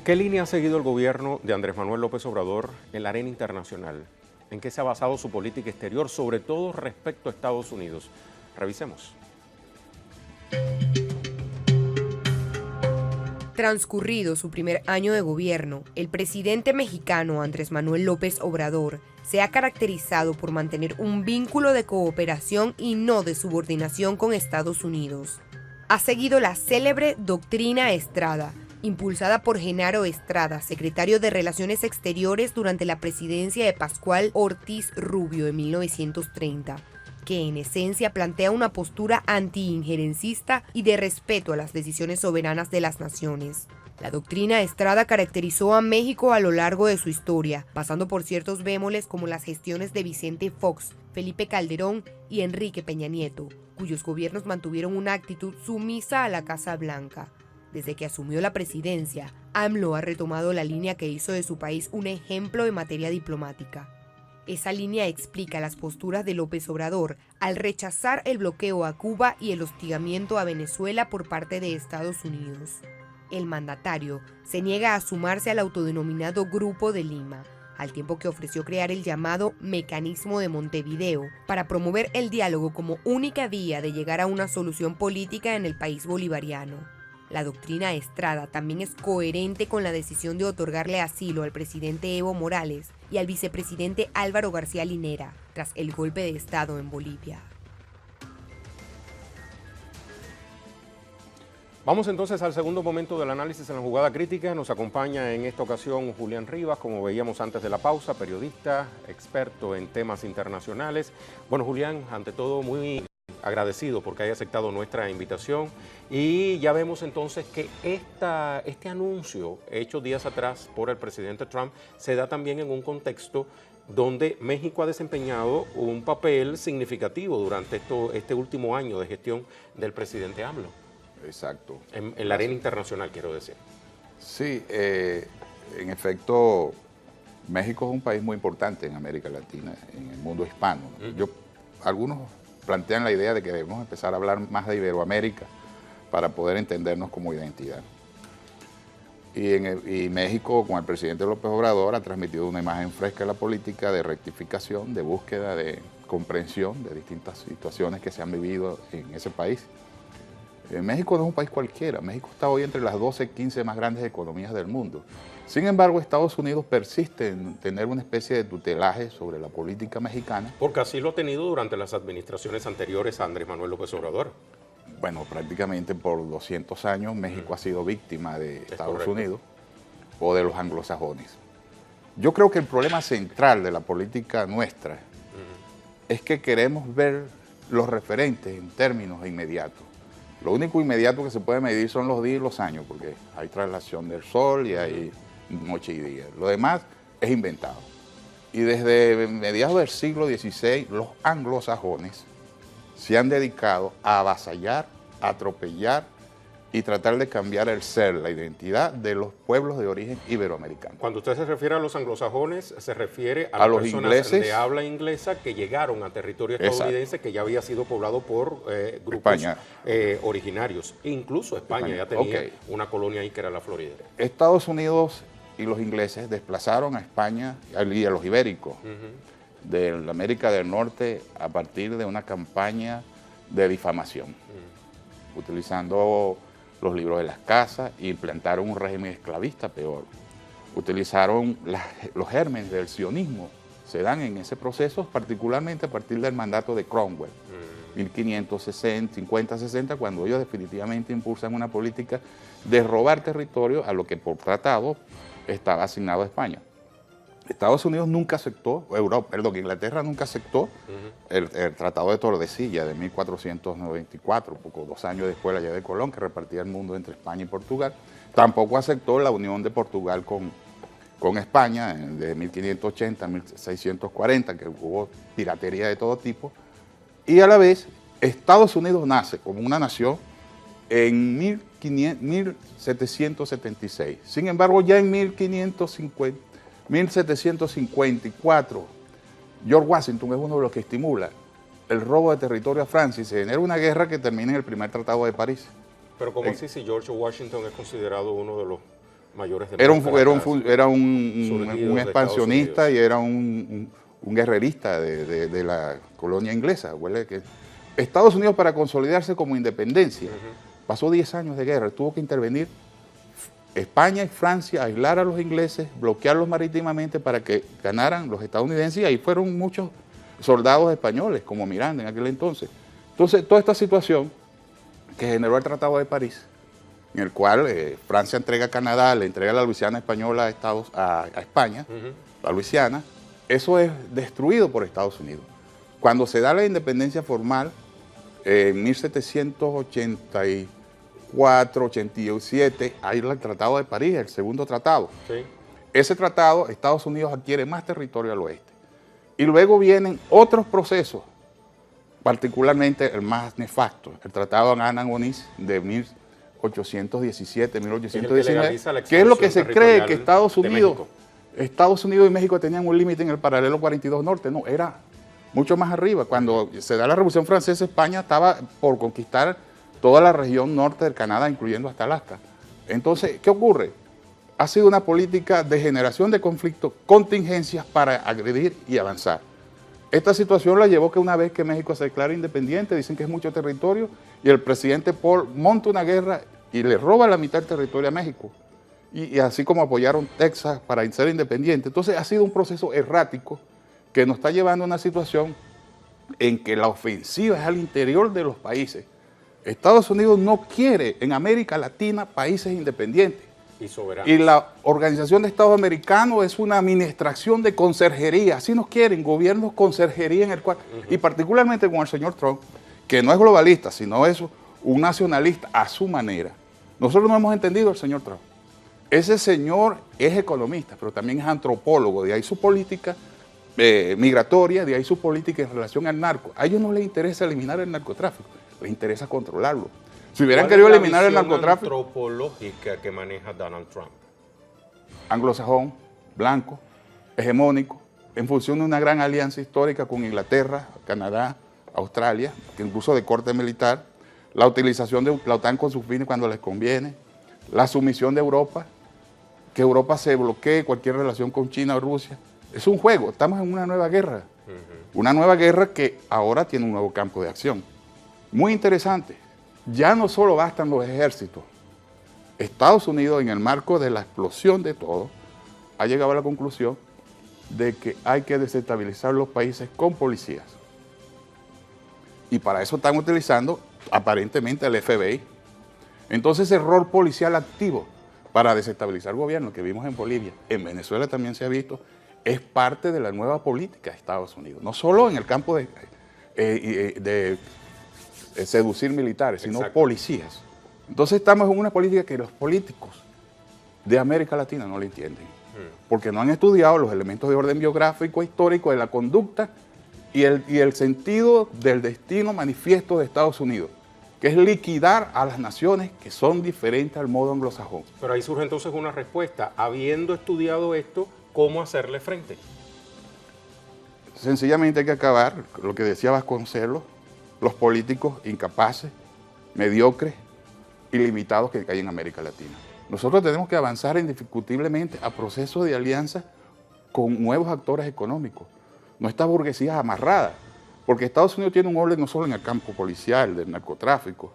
¿Qué línea ha seguido el gobierno de Andrés Manuel López Obrador en la arena internacional? ¿En qué se ha basado su política exterior, sobre todo respecto a Estados Unidos? Revisemos. Transcurrido su primer año de gobierno, el presidente mexicano Andrés Manuel López Obrador se ha caracterizado por mantener un vínculo de cooperación y no de subordinación con Estados Unidos. Ha seguido la célebre Doctrina Estrada, impulsada por Genaro Estrada, secretario de Relaciones Exteriores durante la presidencia de Pascual Ortiz Rubio en 1930. Que en esencia plantea una postura anti-injerencista y de respeto a las decisiones soberanas de las naciones. La doctrina Estrada caracterizó a México a lo largo de su historia, pasando por ciertos bémoles como las gestiones de Vicente Fox, Felipe Calderón y Enrique Peña Nieto, cuyos gobiernos mantuvieron una actitud sumisa a la Casa Blanca. Desde que asumió la presidencia, AMLO ha retomado la línea que hizo de su país un ejemplo en materia diplomática. Esa línea explica las posturas de López Obrador al rechazar el bloqueo a Cuba y el hostigamiento a Venezuela por parte de Estados Unidos. El mandatario se niega a sumarse al autodenominado Grupo de Lima, al tiempo que ofreció crear el llamado Mecanismo de Montevideo para promover el diálogo como única vía de llegar a una solución política en el país bolivariano. La doctrina Estrada también es coherente con la decisión de otorgarle asilo al presidente Evo Morales y al vicepresidente Álvaro García Linera tras el golpe de Estado en Bolivia. Vamos entonces al segundo momento del análisis en la jugada crítica. Nos acompaña en esta ocasión Julián Rivas, como veíamos antes de la pausa, periodista, experto en temas internacionales. Bueno, Julián, ante todo muy agradecido porque haya aceptado nuestra invitación y ya vemos entonces que este anuncio hecho días atrás por el presidente Trump se da también en un contexto donde México ha desempeñado un papel significativo durante este último año de gestión del presidente AMLO. Exacto. En la arena internacional, quiero decir. Sí, en efecto, México es un país muy importante en América Latina, en el mundo hispano. Algunos plantean la idea de que debemos empezar a hablar más de Iberoamérica para poder entendernos como identidad. Y México, con el presidente López Obrador, ha transmitido una imagen fresca de la política de rectificación, de búsqueda, de comprensión de distintas situaciones que se han vivido en ese país. México no es un país cualquiera. México está hoy entre las 12, 15 más grandes economías del mundo. Sin embargo, Estados Unidos persiste en tener una especie de tutelaje sobre la política mexicana. Porque así lo ha tenido durante las administraciones anteriores a Andrés Manuel López Obrador. Bueno, prácticamente por 200 años México ha sido víctima de Estados Unidos o de los anglosajones. Yo creo que el problema central de la política nuestra es que queremos ver los referentes en términos inmediatos. Lo único inmediato que se puede medir son los días y los años, porque hay traslación del sol y hay noche y día. Lo demás es inventado. Y desde mediados del siglo XVI, los anglosajones se han dedicado a avasallar, a atropellar y tratar de cambiar el ser, la identidad de los pueblos de origen iberoamericano. Cuando usted se refiere a los anglosajones, se refiere a las los personas ingleses de habla inglesa que llegaron a territorio estadounidense, que ya había sido poblado por grupos originarios. Incluso España ya tenía una colonia ahí que era la Florida. Estados Unidos y los ingleses desplazaron a España y a los ibéricos de la América del Norte a partir de una campaña de difamación, utilizando los libros de las casas e implantaron un régimen esclavista peor. Utilizaron los gérmenes del sionismo, se dan en ese proceso, particularmente a partir del mandato de Cromwell, 1550-60, cuando ellos definitivamente impulsan una política de robar territorio a lo que por tratado estaba asignado a España. Estados Unidos nunca aceptó, Inglaterra nunca aceptó el Tratado de Tordesillas de 1494, poco 2 años después de la llegada de Colón, que repartía el mundo entre España y Portugal. Tampoco aceptó la unión de Portugal con España de 1580 a 1640, que hubo piratería de todo tipo. Y a la vez, Estados Unidos nace como una nación en 1776. Sin embargo, ya en 1754, George Washington es uno de los que estimula el robo de territorio a Francia y se genera una guerra que termina en el primer Tratado de París. Pero ¿cómo así si George Washington es considerado uno de los mayores era un surgidos de expansionista Estados y era un guerrerista de la colonia inglesa. Huele que Estados Unidos, para consolidarse como independencia, pasó 10 años de guerra, tuvo que intervenir España y Francia, aislar a los ingleses, bloquearlos marítimamente para que ganaran los estadounidenses, y ahí fueron muchos soldados españoles, como Miranda en aquel entonces. Entonces, toda esta situación que generó el Tratado de París, en el cual Francia entrega a Canadá, le entrega la Luisiana española a España, la Luisiana, eso es destruido por Estados Unidos. Cuando se da la independencia formal, en 1784, 87, hay el Tratado de París, el segundo tratado. Sí. Ese tratado, Estados Unidos adquiere más territorio al oeste. Y luego vienen otros procesos, particularmente el más nefasto, el Tratado de Annan-Onís de 1817, 1819, que es lo que se cree que Estados Unidos y México tenían un límite en el paralelo 42 norte. No, era mucho más arriba. Cuando se da la Revolución Francesa, España estaba por conquistar toda la región norte del Canadá, incluyendo hasta Alaska. Entonces, ¿qué ocurre? Ha sido una política de generación de conflictos, contingencias para agredir y avanzar. Esta situación la llevó que una vez que México se declara independiente, dicen que es mucho territorio, y el presidente Paul monta una guerra y le roba la mitad del territorio a México. Y así como apoyaron Texas para ser independiente. Entonces ha sido un proceso errático que nos está llevando a una situación en que la ofensiva es al interior de los países. Estados Unidos no quiere en América Latina países independientes. Y soberanos. Y la Organización de Estados Americanos es una administración de conserjería. Así nos quieren, gobiernos conserjería en el cual, y particularmente con el señor Trump, que no es globalista, sino es un nacionalista a su manera. Nosotros no hemos entendido al señor Trump. Ese señor es economista, pero también es antropólogo, de ahí su política migratoria, de ahí su política en relación al narco. A ellos no les interesa eliminar el narcotráfico, les interesa controlarlo. Si hubieran querido eliminar el narcotráfico... ¿Cuál es la visión antropológica que maneja Donald Trump? Anglosajón, blanco, hegemónico, en función de una gran alianza histórica con Inglaterra, Canadá, Australia, que incluso de corte militar, la utilización de la OTAN con sus fines cuando les conviene, la sumisión de Europa, que Europa se bloquee cualquier relación con China o Rusia. Es un juego, estamos en una nueva guerra. Una nueva guerra que ahora tiene un nuevo campo de acción. Muy interesante. Ya no solo bastan los ejércitos. Estados Unidos, en el marco de la explosión de todo, ha llegado a la conclusión de que hay que desestabilizar los países con policías. Y para eso están utilizando aparentemente el FBI. Entonces ese rol policial activo para desestabilizar el gobierno que vimos en Bolivia, en Venezuela también se ha visto, es parte de la nueva política de Estados Unidos. No solo en el campo de seducir militares, sino policías. Entonces estamos en una política que los políticos de América Latina no le entienden, porque no han estudiado los elementos de orden biográfico, histórico, de la conducta y el sentido del destino manifiesto de Estados Unidos, que es liquidar a las naciones que son diferentes al modo anglosajón. Pero ahí surge entonces una respuesta, habiendo estudiado esto, ¿cómo hacerle frente? Sencillamente hay que acabar, lo que decía Vasconcelos, los políticos incapaces, mediocres y limitados que hay en América Latina. Nosotros tenemos que avanzar indiscutiblemente a procesos de alianza con nuevos actores económicos, no esta burguesía amarrada, porque Estados Unidos tiene un orden no solo en el campo policial, del narcotráfico.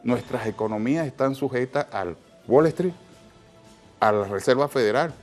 Nuestras economías están sujetas al Wall Street, a la Reserva Federal.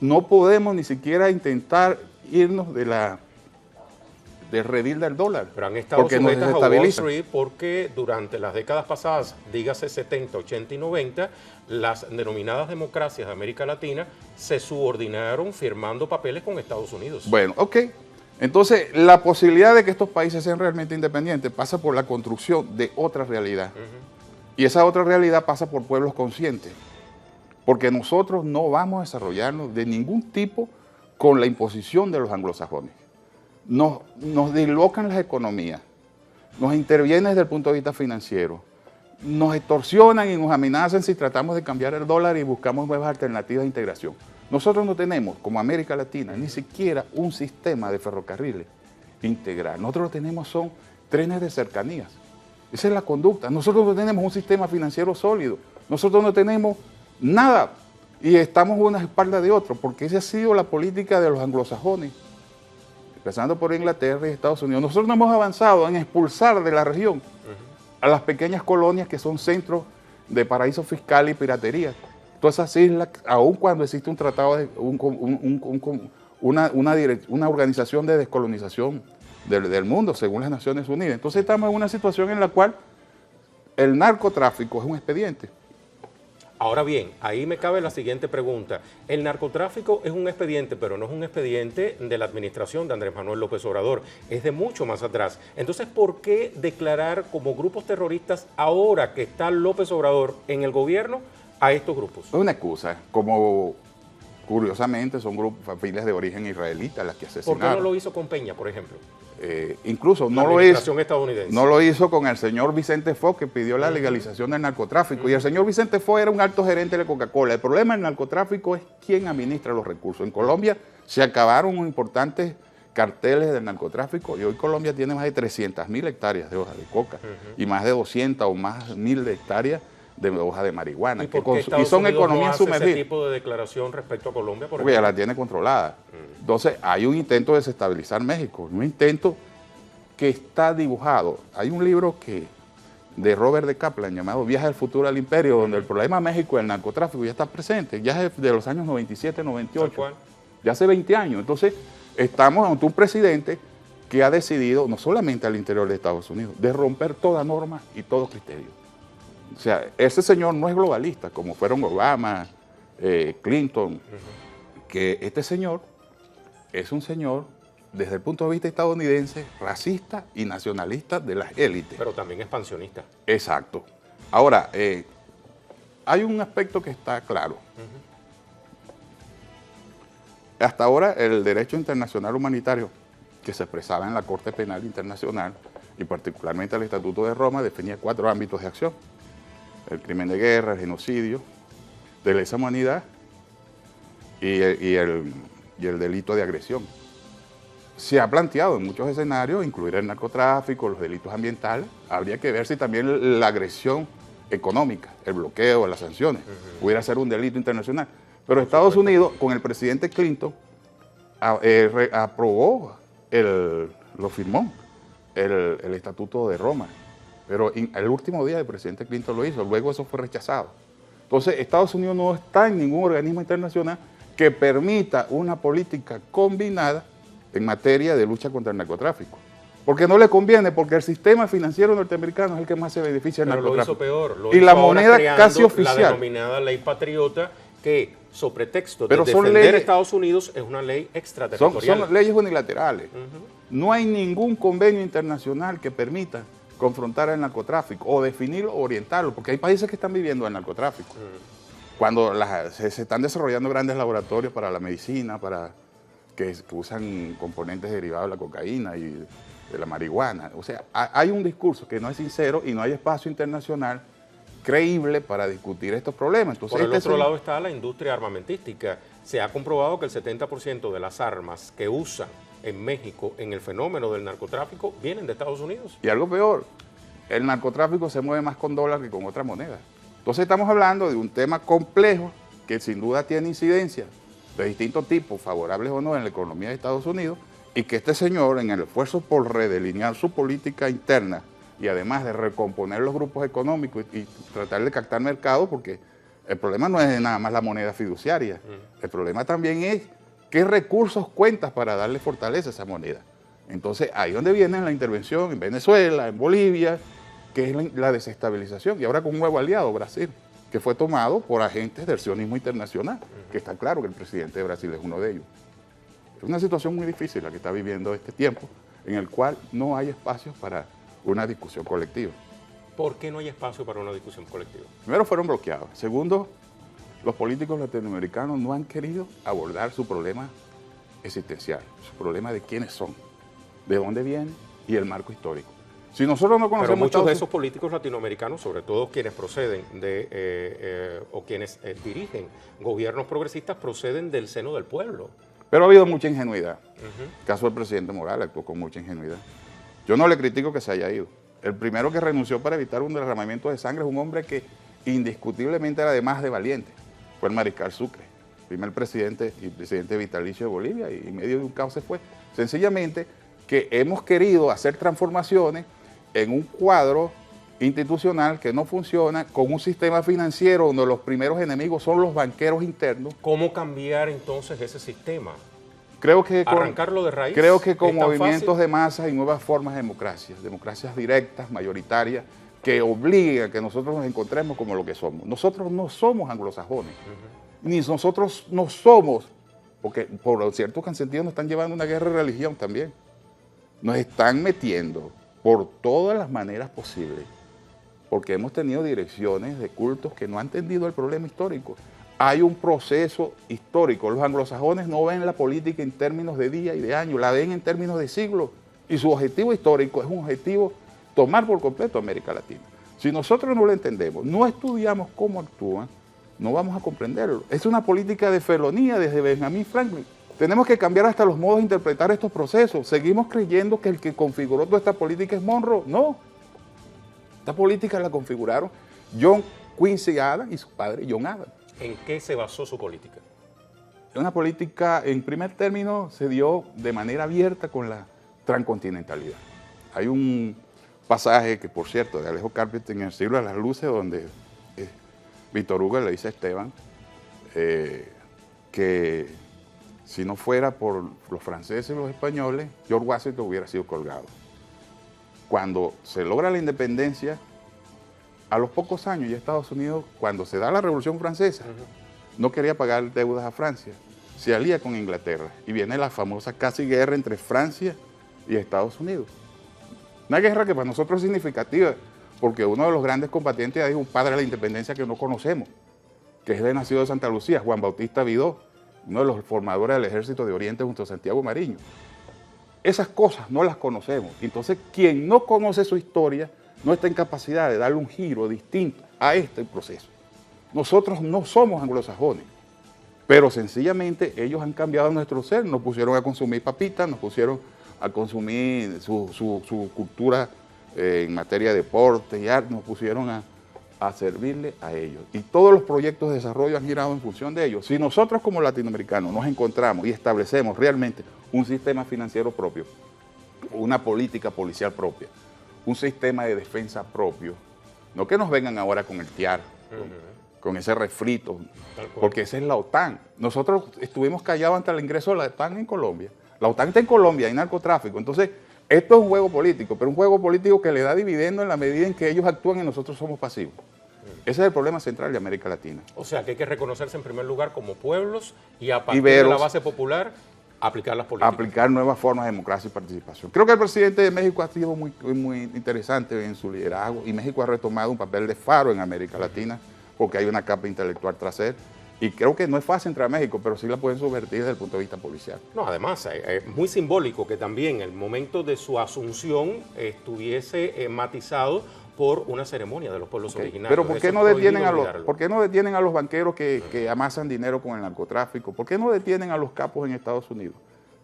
No podemos ni siquiera intentar irnos del redil del dólar. Pero han estado porque sujetas a Wall Street porque durante las décadas pasadas, dígase 70, 80 y 90, las denominadas democracias de América Latina se subordinaron firmando papeles con Estados Unidos. Bueno, ok. Entonces, la posibilidad de que estos países sean realmente independientes pasa por la construcción de otra realidad. Y esa otra realidad pasa por pueblos conscientes. Porque nosotros no vamos a desarrollarnos de ningún tipo con la imposición de los anglosajones. Nos dislocan las economías, nos intervienen desde el punto de vista financiero, nos extorsionan y nos amenazan si tratamos de cambiar el dólar y buscamos nuevas alternativas de integración. Nosotros no tenemos, como América Latina, ni siquiera un sistema de ferrocarriles integral. Nosotros lo que tenemos son trenes de cercanías. Esa es la conducta. Nosotros no tenemos un sistema financiero sólido. Nosotros no tenemos nada y estamos una espalda de otro, porque esa ha sido la política de los anglosajones, empezando por Inglaterra y Estados Unidos. Nosotros no hemos avanzado en expulsar de la región a las pequeñas colonias que son centros de paraísos fiscales y piratería. Todas esas islas, aun cuando existe un tratado, una organización de descolonización del mundo, según las Naciones Unidas. Entonces estamos en una situación en la cual el narcotráfico es un expediente. Ahora bien, ahí me cabe la siguiente pregunta. El narcotráfico es un expediente, pero no es un expediente de la administración de Andrés Manuel López Obrador, es de mucho más atrás. Entonces, ¿por qué declarar como grupos terroristas ahora que está López Obrador en el gobierno a estos grupos? Es una excusa, como curiosamente son grupos, familias de origen israelita las que asesinaron. ¿Por qué no lo hizo con Peña, por ejemplo? Incluso no lo hizo con el señor Vicente Fox, que pidió la legalización del narcotráfico. Y el señor Vicente Fox era un alto gerente de Coca-Cola. El problema del narcotráfico es quién administra los recursos. En Colombia se acabaron importantes carteles del narcotráfico y hoy Colombia tiene más de 300.000 hectáreas de hoja de coca y más de 200 o más 1.000 de hectáreas de hoja de marihuana. Y son economías sumergidas. ¿Ese tipo de declaración respecto a Colombia? Porque ya la tiene controlada. Entonces hay un intento de desestabilizar México, un intento que está dibujado. Hay un libro de Robert de Kaplan llamado Viaje al futuro al imperio, donde el problema de México y el narcotráfico ya está presente, ya es de los años 97, 98, ya hace 20 años. Entonces estamos ante un presidente que ha decidido, no solamente al interior de Estados Unidos, de romper toda norma y todo criterio. O sea, ese señor no es globalista, como fueron Obama, Clinton, que este señor es un señor, desde el punto de vista estadounidense, racista y nacionalista de las élites. Pero también expansionista. Exacto. Ahora, hay un aspecto que está claro. Hasta ahora, el derecho internacional humanitario que se expresaba en la Corte Penal Internacional, y particularmente el Estatuto de Roma, definía 4 ámbitos de acción: el crimen de guerra, el genocidio, de lesa humanidad y el delito de agresión. Se ha planteado en muchos escenarios incluir el narcotráfico, los delitos ambientales. Habría que ver si también la agresión económica, el bloqueo, las sanciones, pudiera ser un delito internacional. Pero Estados Unidos, con el presidente Clinton, aprobó, lo firmó, el Estatuto de Roma. Pero el último día el presidente Clinton lo hizo, luego eso fue rechazado. Entonces, Estados Unidos no está en ningún organismo internacional que permita una política combinada en materia de lucha contra el narcotráfico. Porque no le conviene, porque el sistema financiero norteamericano es el que más se beneficia del narcotráfico. Lo hizo peor. Y la moneda casi oficial. La denominada ley patriota, que sobre texto de defender a Estados Unidos es una ley extraterritorial. Son leyes unilaterales. No hay ningún convenio internacional que permita confrontar el narcotráfico o definirlo o orientarlo, porque hay países que están viviendo el narcotráfico. Cuando se están desarrollando grandes laboratorios para la medicina, que usan componentes derivados de la cocaína y de la marihuana. O sea, hay un discurso que no es sincero y no hay espacio internacional creíble para discutir estos problemas. Entonces, por el otro lado está la industria armamentística. Se ha comprobado que el 70% de las armas que usan en México en el fenómeno del narcotráfico vienen de Estados Unidos. Y algo peor, el narcotráfico se mueve más con dólar que con otra moneda. Entonces estamos hablando de un tema complejo que sin duda tiene incidencia de distintos tipos, favorables o no, en la economía de Estados Unidos, y que este señor, en el esfuerzo por redelinear su política interna y además de recomponer los grupos económicos y tratar de captar mercado, porque el problema no es nada más la moneda fiduciaria, el problema también es qué recursos cuentas para darle fortaleza a esa moneda. Entonces, ahí es donde viene la intervención en Venezuela, en Bolivia, que es la desestabilización, y ahora con un nuevo aliado, Brasil, que fue tomado por agentes del sionismo internacional, que está claro que el presidente de Brasil es uno de ellos. Es una situación muy difícil la que está viviendo este tiempo, en el cual no hay espacio para una discusión colectiva. ¿Por qué no hay espacio para una discusión colectiva? Primero, fueron bloqueados. Segundo, los políticos latinoamericanos no han querido abordar su problema existencial, su problema de quiénes son, de dónde vienen y el marco histórico. Si nosotros no conocemos... Pero muchos de esos políticos latinoamericanos, sobre todo quienes proceden o quienes dirigen gobiernos progresistas, proceden del seno del pueblo. Pero ha habido mucha ingenuidad. El caso del presidente Morales actuó con mucha ingenuidad. Yo no le critico que se haya ido. El primero que renunció para evitar un derramamiento de sangre es un hombre que indiscutiblemente era además de valiente. fue el mariscal Sucre, primer presidente y presidente vitalicio de Bolivia, y en medio de un caos se fue. Sencillamente que hemos querido hacer transformaciones en un cuadro institucional que no funciona, con un sistema financiero donde los primeros enemigos son los banqueros internos. ¿Cómo cambiar entonces ese sistema? Creo que ¿Arrancarlo de raíz? Creo que con ¿Es tan movimientos fácil? de masas y nuevas formas de democracias directas, mayoritarias, que obliguen a que nosotros nos encontremos como lo que somos. Nosotros no somos anglosajones, ni nosotros no somos, porque por cierto que en sentido nos están llevando a una guerra de religión también. Nos están metiendo por todas las maneras posibles, porque hemos tenido direcciones de cultos que no han entendido el problema histórico. Hay un proceso histórico. Los anglosajones no ven la política en términos de día y de año, la ven en términos de siglos. Y su objetivo histórico es un objetivo tomar por completo América Latina. Si nosotros no lo entendemos, no estudiamos cómo actúan, no vamos a comprenderlo. Es una política de felonía desde Benjamin Franklin. Tenemos que cambiar hasta los modos de interpretar estos procesos. Seguimos creyendo que el que configuró toda esta política es Monroe. No. Esta política la configuraron John Quincy Adams y su padre John Adams. ¿En qué se basó su política? Una política, en primer término, se dio de manera abierta con la transcontinentalidad. Hay un pasaje que, por cierto, de Alejo Carpenter en el Siglo de las Luces, donde Víctor Hugo le dice a Esteban que si no fuera por los franceses y los españoles, George Washington hubiera sido colgado. Cuando se logra la independencia, a los pocos años ya Estados Unidos, cuando se da la Revolución Francesa, no quería pagar deudas a Francia, se alía con Inglaterra y viene la famosa casi guerra entre Francia y Estados Unidos. Una guerra que para nosotros es significativa, porque uno de los grandes combatientes es un padre de la independencia que no conocemos, que es de nacido de Santa Lucía, Juan Bautista Vidó, uno de los formadores del Ejército de Oriente junto a Santiago Mariño. Esas cosas no las conocemos. Entonces, quien no conoce su historia no está en capacidad de darle un giro distinto a este proceso. Nosotros no somos anglosajones, pero sencillamente ellos han cambiado nuestro ser, nos pusieron a consumir papitas, nos pusieron a consumir su cultura en materia de deporte y arte, nos pusieron a servirle a ellos. Y todos los proyectos de desarrollo han girado en función de ellos. Si nosotros como latinoamericanos nos encontramos y establecemos realmente un sistema financiero propio, una política policial propia, un sistema de defensa propio, no que nos vengan ahora con el TIAR, con ese refrito, porque esa es la OTAN. Nosotros estuvimos callados ante el ingreso de la OTAN en Colombia. La OTAN está en Colombia, hay narcotráfico. Entonces, esto es un juego político, pero un juego político que le da dividendo en la medida en que ellos actúan y nosotros somos pasivos. Ese es el problema central de América Latina. O sea, que hay que reconocerse en primer lugar como pueblos y a partir de la base popular aplicar las políticas. Aplicar nuevas formas de democracia y participación. Creo que el presidente de México ha sido muy interesante en su liderazgo y México ha retomado un papel de faro en América Latina porque hay una capa intelectual tras él. Y creo que no es fácil entrar a México, pero sí la pueden subvertir desde el punto de vista policial. No, además, es muy simbólico que también el momento de su asunción estuviese matizado por una ceremonia de los pueblos originarios. Pero ¿por qué no detienen a los banqueros que amasan dinero con el narcotráfico? ¿Por qué no detienen a los capos en Estados Unidos?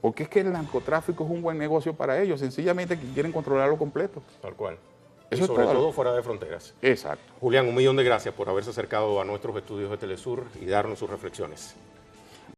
Porque es que el narcotráfico es un buen negocio para ellos, sencillamente que quieren controlarlo completo. Tal cual. Eso y es sobre todo. todo fuera de fronteras. Exacto. Julián, 1.000.000 de gracias por haberse acercado a nuestros estudios de Telesur y darnos sus reflexiones.